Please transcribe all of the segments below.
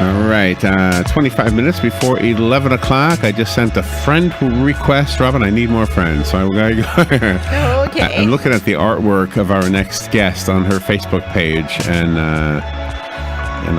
All right, 25 minutes before 11 o'clock. I just sent a friend request. Robin, I need more friends. So I gotta go. Okay. I'm looking at the artwork of our next guest on her Facebook page, and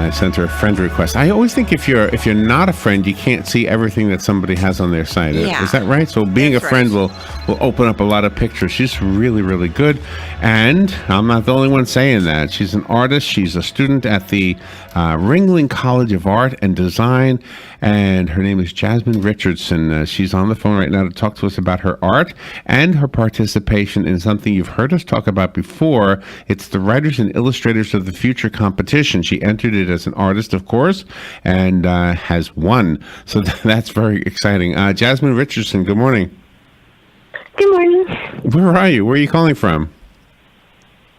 I sent her a friend request. I always think if you're not a friend, you can't see everything that somebody has on their site. Yeah. Is that right? So being That's a friend right. will open up a lot of pictures. She's really, really good. And I'm not the only one saying that. She's an artist. She's a student at the Ringling College of Art and Design. And her name is Jazmen Richardson. She's on the phone right now to talk to us about her art and her participation in something you've heard us talk about before. It's the Writers and Illustrators of the Future competition. She entered it as an artist, of course, and has won. So that's very exciting. Jazmen Richardson, good morning. Good morning. Where are you? Where are you calling from?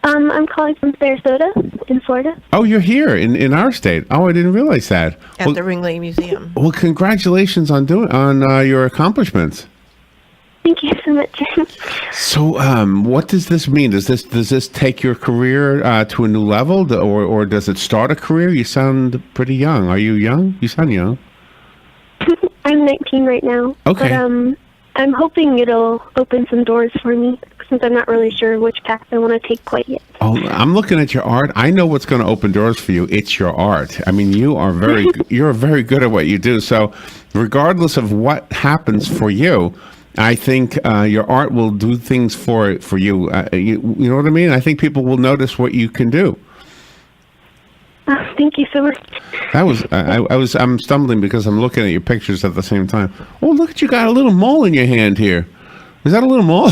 I'm calling from Sarasota in Florida. Oh, you're here in our state. Oh, I didn't realize that. At the Ringling Museum. Well, congratulations on your accomplishments. Thank you so much. So, what does this mean? Does this take your career to a new level, or does it start a career? You sound pretty young. Are you young? You sound young. I'm 19 right now. Okay. But I'm hoping it'll open some doors for me, since I'm not really sure which path I want to take quite yet. Oh, I'm looking at your art. I know what's going to open doors for you. It's your art. I mean, you're very good at what you do. So, regardless of what happens for you, I think your art will do things for you. You know what I mean? I think people will notice what you can do. Thank you so much. I'm stumbling because I'm looking at your pictures at the same time. Oh, look at you got a little mole in your hand here. Is that a little mole?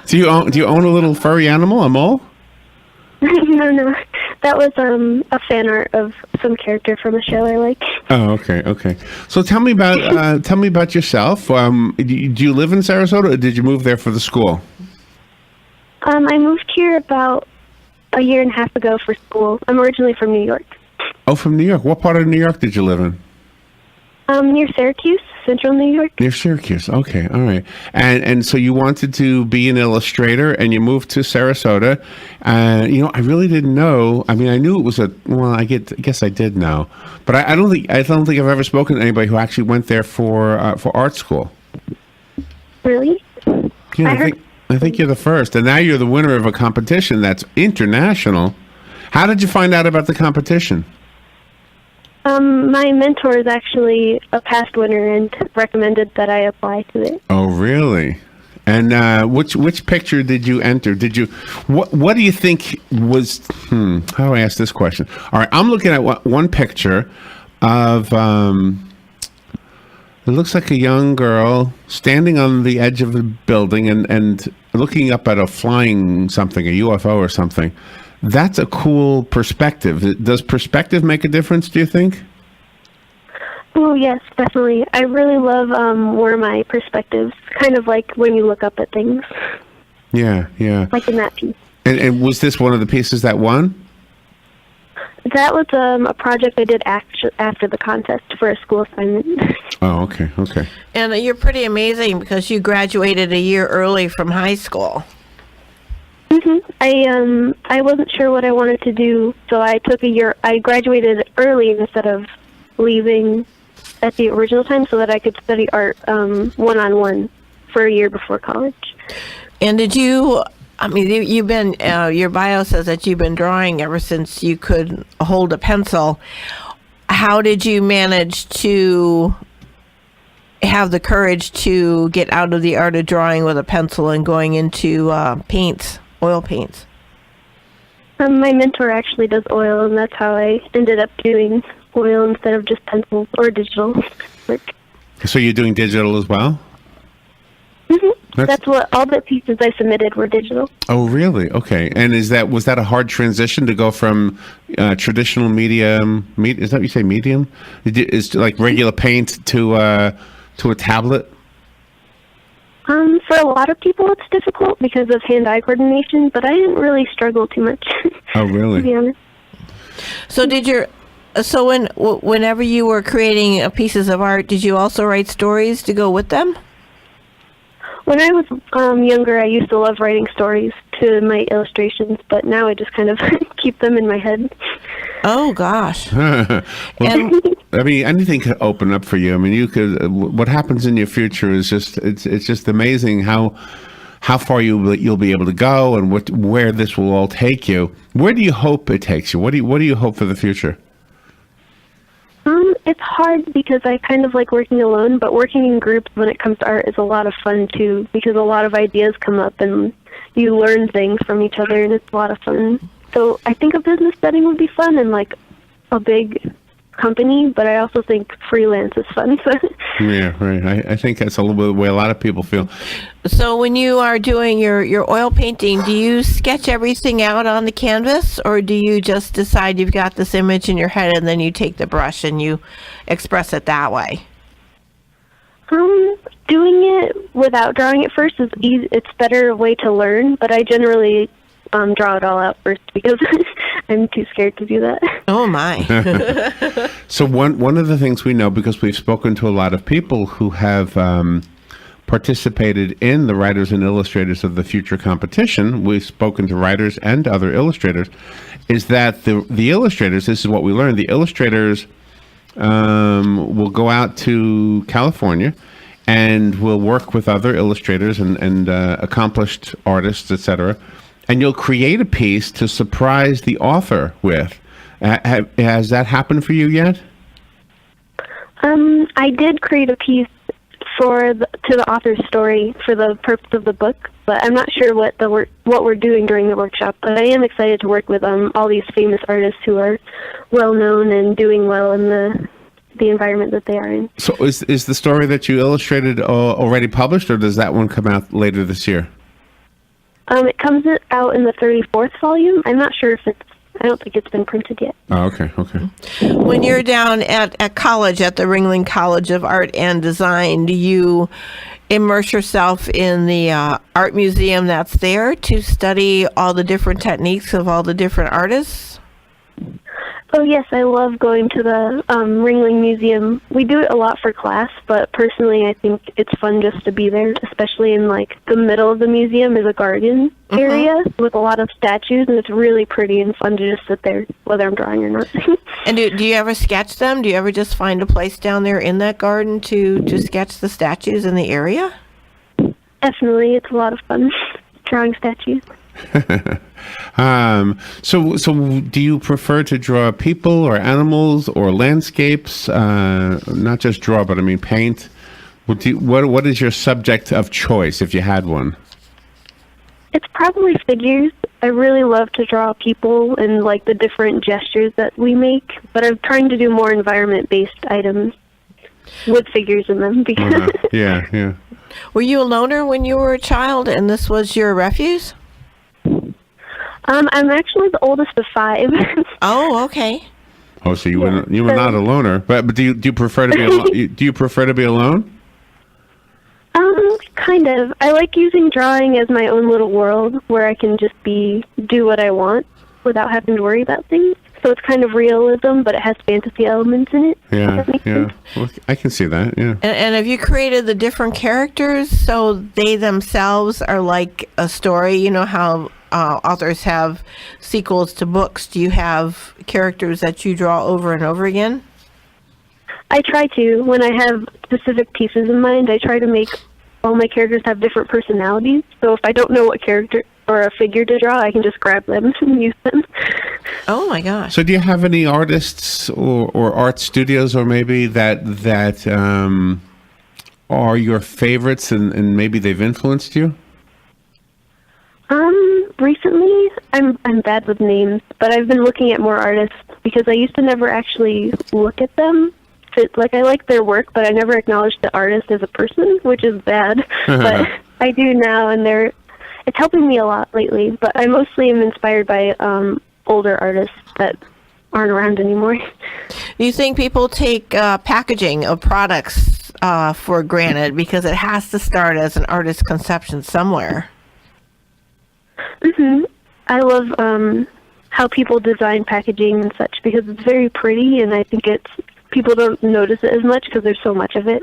Do you own a little furry animal, a mole? No. That was a fan art of some character from a show I like. Oh, okay. So tell me about yourself. Do you live in Sarasota, or did you move there for the school? I moved here about a year and a half ago for school. I'm originally from New York. Oh, from New York. What part of New York did you live in? Near Syracuse, central New York. Near Syracuse. Okay, all right. And so you wanted to be an illustrator, and you moved to Sarasota. I really didn't know. I mean, I knew it was I guess I did know, but I don't think I've ever spoken to anybody who actually went there for art school. Really? Yeah, I think you're the first, and now you're the winner of a competition that's international. How did you find out about the competition? My mentor is actually a past winner and recommended that I apply to it. Oh, really? And which picture did you enter? What do you think was? How do I ask this question? All right, I'm looking at one picture of. It looks like a young girl standing on the edge of a building and looking up at a flying something, a UFO or something. That's a cool perspective. Does perspective make a difference, do you think? Oh, yes, definitely. I really love where my perspectives, kind of like when you look up at things. Yeah. Like in that piece. And was this one of the pieces that won? That was a project I did after the contest for a school assignment. Oh, okay. And you're pretty amazing because you graduated a year early from high school. I wasn't sure what I wanted to do, so I took a year. I graduated early instead of leaving at the original time, so that I could study art one-on-one for a year before college. And did you? I mean, you've been. Your bio says that you've been drawing ever since you could hold a pencil. How did you manage to have the courage to get out of the art of drawing with a pencil and going into paints? Oil paints. My mentor actually does oil, and that's how I ended up doing oil instead of just pencils or digital work. So you're doing digital as well? That's what all the pieces I submitted were digital. Oh, really? Okay. And was that a hard transition to go from traditional medium? Is that what you say, medium? Is like regular paint to a tablet? For a lot of people, it's difficult because of hand-eye coordination, but I didn't really struggle too much. Oh, really? To be honest. So whenever you were creating pieces of art, did you also write stories to go with them? When I was younger, I used to love writing stories to my illustrations, but now I just kind of keep them in my head. Oh gosh. Well, And I mean, anything could open up for you. I mean, you could. What happens in your future is just it's just amazing how far you'll be able to go and where this will all take you. Where do you hope it takes you? What do you hope for the future? It's hard because I kind of like working alone, but working in groups when it comes to art is a lot of fun too, because a lot of ideas come up and you learn things from each other, and it's a lot of fun. So I think a business setting would be fun and like a big company, but I also think freelance is fun. Yeah, right. I think that's a little bit the way a lot of people feel. so when you are doing your oil painting, do you sketch everything out on the canvas, or do you just decide you've got this image in your head and then you take the brush and you express it that way? Doing it without drawing it first is easy. It's a better way to learn, but I generally draw it all out first because I'm too scared to do that. Oh my. So one of the things we know, because we've spoken to a lot of people who have participated in the Writers and Illustrators of the Future competition, we've spoken to writers and other illustrators, is that the illustrators, this is what we learned, the illustrators will go out to California and will work with other illustrators and accomplished artists, etc., and you'll create a piece to surprise the author with. Has that happened for you yet? I did create a piece to the author's story for the purpose of the book, but I'm not sure what we're doing during the workshop. But I am excited to work with all these famous artists who are well known and doing well in the environment that they are in. So is the story that you illustrated already published, or does that one come out later this year? It comes out in the 34th volume. I'm not sure if I don't think it's been printed yet. Oh, okay. When you're down at college, at the Ringling College of Art and Design, do you immerse yourself in the art museum that's there to study all the different techniques of all the different artists? Oh yes, I love going to the Ringling Museum. We do it a lot for class, but personally I think it's fun just to be there, especially in like the middle of the museum is a garden area with a lot of statues, and it's really pretty and fun to just sit there, whether I'm drawing or not. And do you ever sketch them? Do you ever just find a place down there in that garden to sketch the statues in the area? Definitely, it's a lot of fun drawing statues. So do you prefer to draw people or animals or landscapes? Not just draw, but I mean paint. What is your subject of choice if you had one? It's probably figures. I really love to draw people and like the different gestures that we make, but I'm trying to do more environment-based items with figures in them because Yeah. Were you a loner when you were a child and this was your refuse? I'm actually the oldest of 5. Oh, okay. Oh, so you were not a loner, but do you prefer to be alone? Do you prefer to be alone? Kind of. I like using drawing as my own little world where I can just do what I want without having to worry about things. So it's kind of realism, but it has fantasy elements in it. Yeah. Well, I can see that. Yeah. And have you created the different characters so they themselves are like a story? You know how authors have sequels to books. Do you have characters that you draw over and over again? I try to. When I have specific pieces in mind, I try to make all my characters have different personalities. So if I don't know what character or a figure to draw, I can just grab them and use them. Oh my gosh. So do you have any artists or art studios or maybe that are your favorites and maybe they've influenced you? Recently, I'm bad with names, but I've been looking at more artists because I used to never actually look at them. I like their work, but I never acknowledged the artist as a person, which is bad. But I do now, and it's helping me a lot lately. But I mostly am inspired by older artists that aren't around anymore. Do you think people take packaging of products for granted because it has to start as an artist's conception somewhere? I love how people design packaging and such because it's very pretty, and I think it's people don't notice it as much because there's so much of it.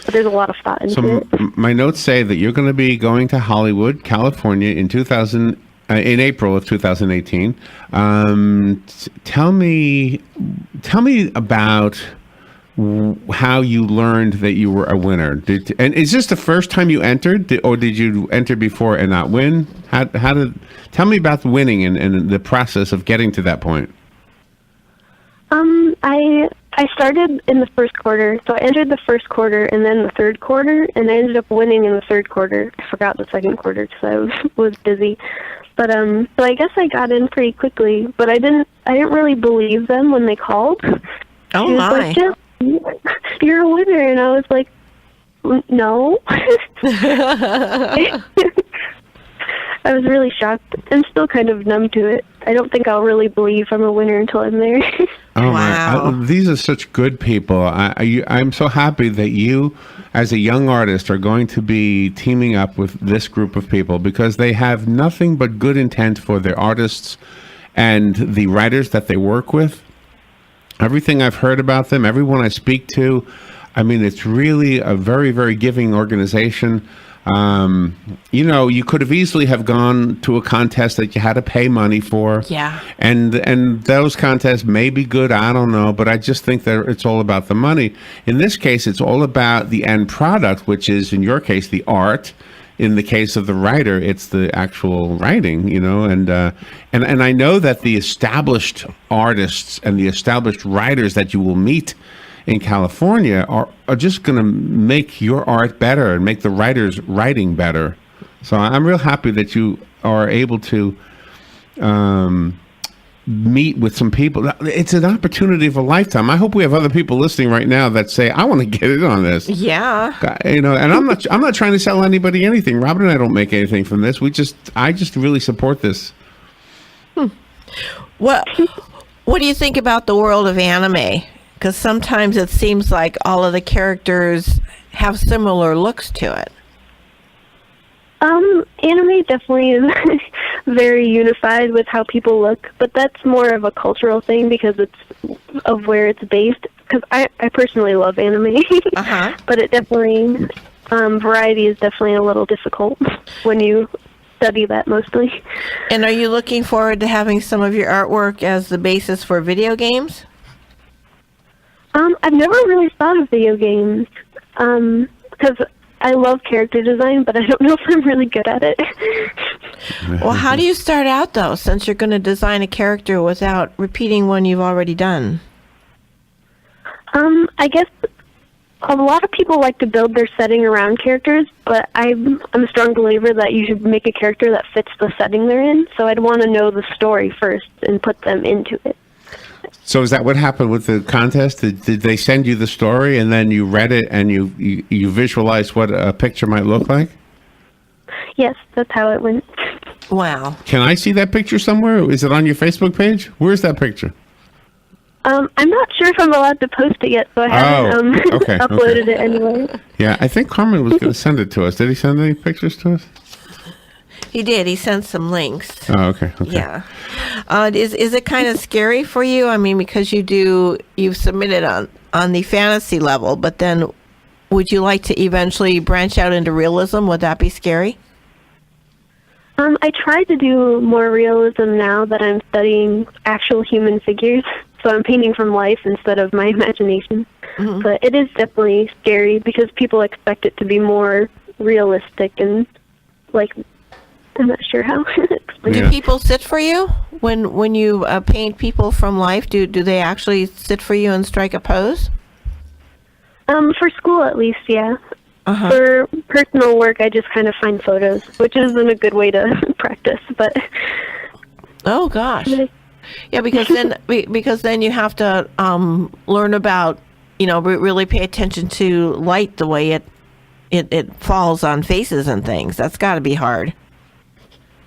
But there's a lot of thought into So it. my notes say that you're going to be going to Hollywood, California in in April of 2018. Tell me about how you learned that you were a winner. And is this the first time you entered, or did you enter before and not win? Tell me about the winning and the process of getting to that point. I started in the first quarter, so I entered the first quarter and then the third quarter, and I ended up winning in the third quarter. I forgot the second quarter because I was busy. But so I guess I got in pretty quickly, but I didn't really believe them when they called. Oh, She was my. like, "Jeff, you're a winner," and I was like, "No." I was really shocked. I'm still kind of numb to it. I don't think I'll really believe I'm a winner until I'm there. Oh Wow. my! These are such good people. I'm so happy that you, as a young artist, are going to be teaming up with this group of people because they have nothing but good intent for their artists and the writers that they work with. Everything I've heard about them, everyone I speak to, I mean, it's really a very, very giving organization. You could have easily have gone to a contest that you had to pay money for. Yeah. And those contests may be good, I don't know, but I just think that it's all about the money. In this case, it's all about the end product, which is, in your case, the art. In the case of the writer, it's the actual writing, and I know that the established artists and the established writers that you will meet in California are just going to make your art better and make the writers' writing better. So I'm real happy that you are able to meet with some people. It's an opportunity of a lifetime. I hope we have other people listening right now that say, "I want to get in on this." Yeah. And I'm not trying to sell anybody anything. Robin and I don't make anything from this. I just really support this. What do you think about the world of anime? Because sometimes it seems like all of the characters have similar looks to it. Anime definitely is very unified with how people look, but that's more of a cultural thing because it's of where it's based. Because I personally love anime, Uh-huh. but it definitely, variety is definitely a little difficult when you study that mostly. And are you looking forward to having some of your artwork as the basis for video games? I've never really thought of video games, because I love character design, but I don't know if I'm really good at it. Well, how do you start out, though, since you're going to design a character without repeating one you've already done? I guess a lot of people like to build their setting around characters, but I'm a strong believer that you should make a character that fits the setting they're in, so I'd want to know the story first and put them into it. So is that what happened with the contest? Did they send you the story and then you read it and you visualized what a picture might look like? Yes, that's how it went. Wow. Can I see that picture somewhere? Is it on your Facebook page? Where's that picture? I'm not sure if I'm allowed to post it yet, so I haven't okay, uploaded it anyway. Yeah, I think Carmen was going to send it to us. Did he send any pictures to us? He did. He sent some links. Oh, okay. Yeah. Is it kind of scary for you? I mean, because you've submitted on the fantasy level, but then would you like to eventually branch out into realism? Would that be scary? I try to do more realism now that I'm studying actual human figures, so I'm painting from life instead of my imagination. Mm-hmm. But it is definitely scary because people expect it to be more realistic and, like, I'm not sure how to explain. Do people sit for you when you paint people from life? Do they actually sit for you and strike a pose? For school, at least, yeah. Uh-huh. For personal work, I just kind of find photos, which isn't a good way to practice. But Oh gosh. Yeah, because then you have to learn about, really pay attention to light, the way it falls on faces and things. That's got to be hard.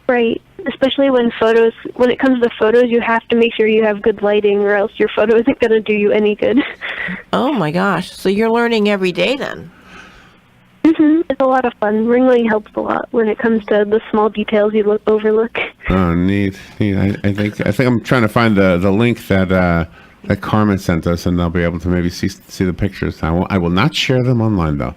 right, especially when it comes to photos, you have to make sure you have good lighting, or else your photo isn't going to do you any good. Oh my gosh. So you're learning every day then. It's a lot of fun. Ringling helps a lot when it comes to the small details overlook. Oh, neat. I think I'm trying to find the link that that Carmen sent us, and they'll be able to maybe see the pictures. I will not share them online though.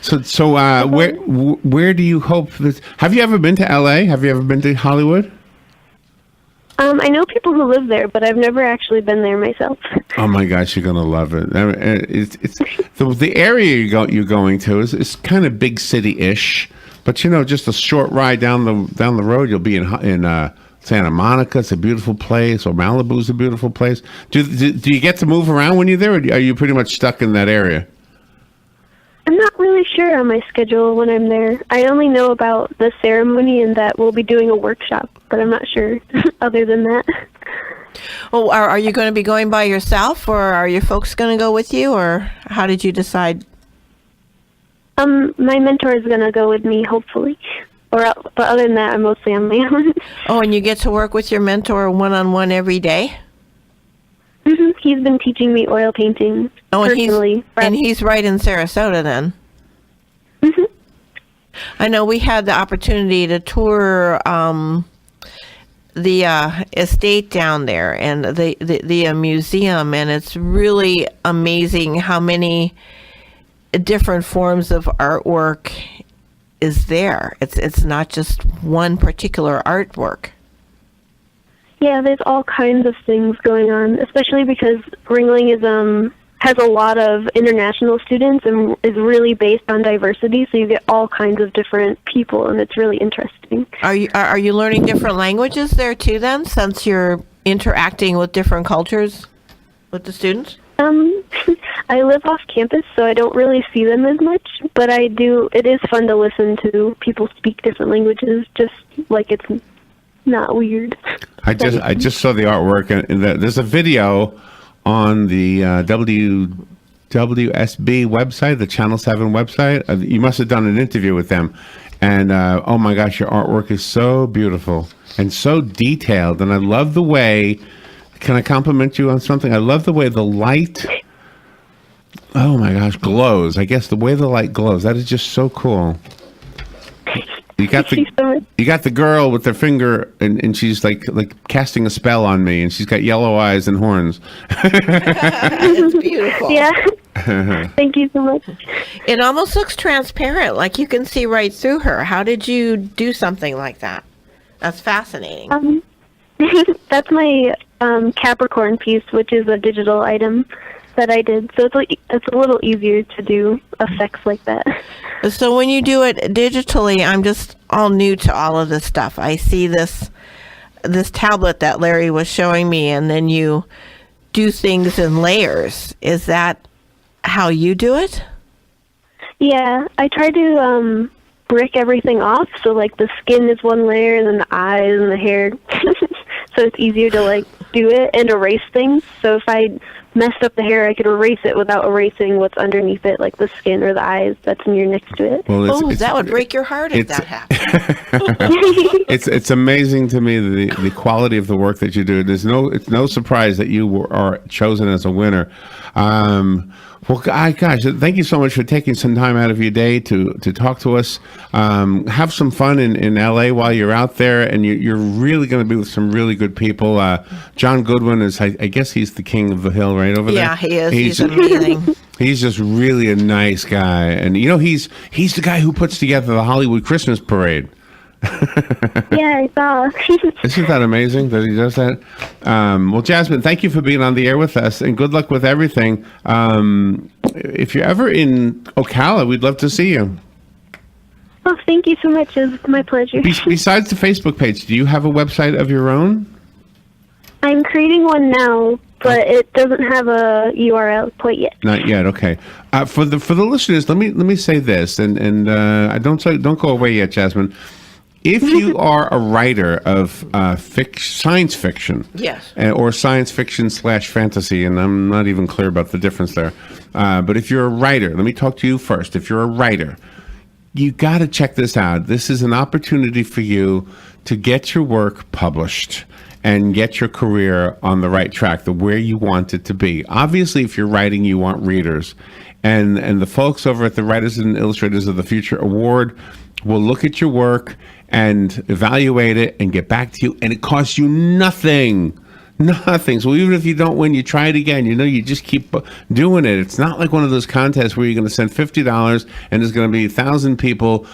So where do you hope this? Have you ever been to LA? Have you ever been to Hollywood? I know people who live there, but I've never actually been there myself. Oh my gosh, you're gonna love it. I mean, it's the area you're going to is kind of big city-ish, but just a short ride down the road, you'll be in Santa Monica. It's a beautiful place, or Malibu's a beautiful place. Do you get to move around when you're there, or are you pretty much stuck in that area? I'm not really sure on my schedule when I'm there. I only know about the ceremony and that we'll be doing a workshop, but I'm not sure other than that. Well, are you going to be going by yourself, or are your folks going to go with you, or how did you decide? My mentor is going to go with me, hopefully. But other than that, I'm mostly on my own. Oh, and you get to work with your mentor one-on-one every day? Mm-hmm. He's been teaching me oil painting personally. And he's right in Sarasota then? Mm-hmm. I know we had the opportunity to tour the estate down there and the museum, and it's really amazing how many different forms of artwork is there. It's not just one particular artwork. Yeah, there's all kinds of things going on, especially because Ringling has a lot of international students and is really based on diversity, so you get all kinds of different people, and it's really interesting. Are you learning different languages there too then, since you're interacting with different cultures with the students? I live off campus, so I don't really see them as much, but I do. It is fun to listen to people speak different languages, just like it's not weird. I just saw the artwork, and there's a video on the WSB website, the Channel 7 website. You must have done an interview with them, and oh my gosh, your artwork is so beautiful and so detailed, and I love the way. Can I compliment you on something? I love the way the light, oh my gosh, glows. I guess the way the light glows, that is just so cool. You got the girl with her finger, and she's like casting a spell on me, and she's got yellow eyes and horns. It's beautiful. Yeah. Thank you so much. It almost looks transparent, like you can see right through her. How did you do something like that? That's fascinating. That's my Capricorn piece, which is a digital item that I did. So it's a little easier to do effects like that. So when you do it digitally, I'm just all new to all of this stuff. I see this tablet that Larry was showing me, and then you do things in layers. Is that how you do it? Yeah, I try to brick everything off. So like the skin is one layer, and then the eyes and the hair. So it's easier to do it and erase things. So if I messed up the hair, I could erase it without erasing what's underneath it, like the skin or the eyes that's near next to it. Well, that would break your heart if that happened. It's amazing to me the quality of the work that you do. It's no surprise that you are chosen as a winner. Well, gosh, thank you so much for taking some time out of your day to talk to us. Have some fun in LA while you're out there, and you're really going to be with some really good people. John Goodwin is, I guess he's the king of the hill right over there. Yeah, he is. He's amazing. He's just really a nice guy. And, he's the guy who puts together the Hollywood Christmas Parade. Yeah, I saw. Isn't that amazing that he does that? Well, Jazmen, thank you for being on the air with us, and good luck with everything. If you're ever in Ocala, we'd love to see you. Oh, thank you so much. It's my pleasure. Besides the Facebook page, do you have a website of your own? I'm creating one now, but it doesn't have a URL quite yet. Not yet. Okay. For the listeners, let me say this, and don't go away yet, Jazmen. If you are a writer of science fiction, yes, or science fiction / fantasy, and I'm not even clear about the difference there, but if you're a writer, let me talk to you first. If you're a writer, you got to check this out. This is an opportunity for you to get your work published and get your career on the right track, where you want it to be. Obviously, if you're writing, you want readers, and the folks over at the Writers and Illustrators of the Future Award will look at your work and evaluate it and get back to you, and it costs you nothing. Nothing. So even if you don't win, you try it again. You just keep doing it. It's not like one of those contests where you're going to send $50 and there's going to be 1,000 people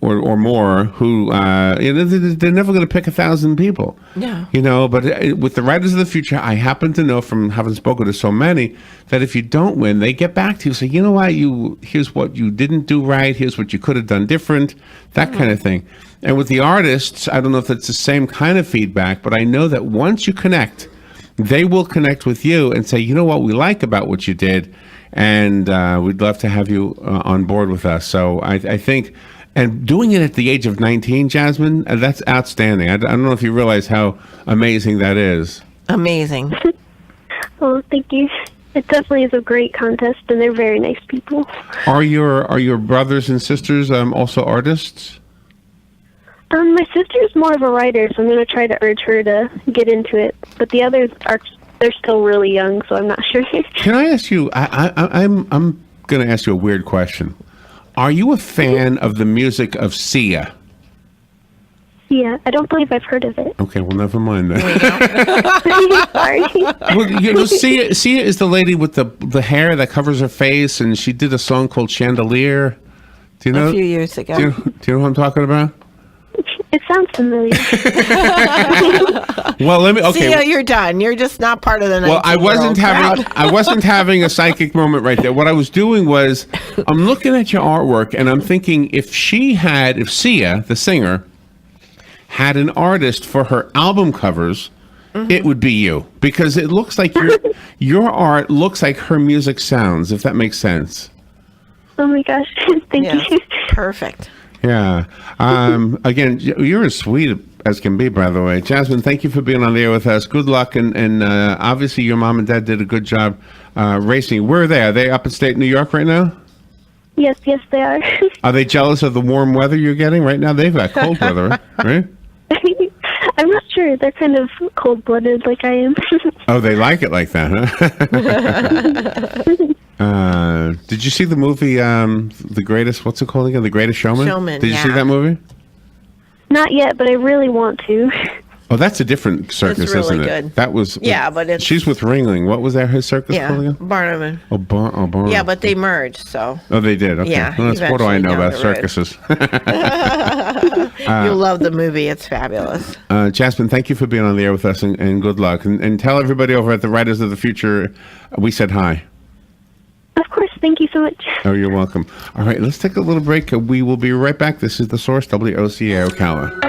or more who they're never going to pick 1,000 people. Yeah. But with the Writers of the Future, I happen to know from having spoken to so many that if you don't win, they get back to you, say, you know what, here's what you didn't do right, here's what you could have done different, that kind of thing. And with the artists, I don't know if it's the same kind of feedback, but I know that once you connect, they will connect with you and say, you know what we like about what you did, and we'd love to have you on board with us. So I think. And doing it at the age of 19, Jazmen, that's outstanding. I don't know if you realize how amazing that is. Amazing. Oh, thank you. It definitely is a great contest, and they're very nice people. Are your brothers and sisters also artists? My sister's more of a writer, so I'm going to try to urge her to get into it. But the others they're still really young, so I'm not sure. Can I ask you? I'm going to ask you a weird question. Are you a fan of the music of Sia? Yeah, I don't believe I've heard of it. Okay, well, never mind then. Sorry. Well, Sia is the lady with the hair that covers her face, and she did a song called Chandelier. Do you know? A few years ago. Do you know what I'm talking about? It sounds familiar. Well, okay. See, you're done. You're just not part of the. Well, I wasn't having a psychic moment right there. What I was doing was, I'm looking at your artwork and I'm thinking, if Sia, the singer, had an artist for her album covers, it would be you, because it looks like your art looks like her music sounds. If that makes sense. Oh my gosh! Thank you. Perfect. Yeah. Again, you're as sweet as can be, by the way. Jazmen, thank you for being on the air with us. Good luck. And obviously your mom and dad did a good job racing. Where are they? Are they up in state New York right now? Yes, they are. Are they jealous of the warm weather you're getting right now? They've got cold weather, right? I'm not sure. They're kind of cold-blooded like I am. Oh, they like it like that, huh? Did you see the movie, The Greatest, what's it called again? The Greatest Showman? Showman, Did you see yeah. that movie? Not yet, but I really want to. Oh, that's a different circus, It's really isn't it? good. That was... Yeah, but it's... She's with Ringling. What was that, his circus called Yeah, again? Barnum. Oh, Barnum. Yeah, but they merged, so Oh, they did? Okay. Yeah, Well, what do I eventually know down about the road. circuses? you'll love the movie. It's fabulous. Jazmen, thank you for being on the air with us, and good luck. And tell everybody over at the Writers of the Future we said hi. Of course. Thank you so much. Oh, you're welcome. All right, let's take a little break. We will be right back. This is The Source, WOCA Ocala.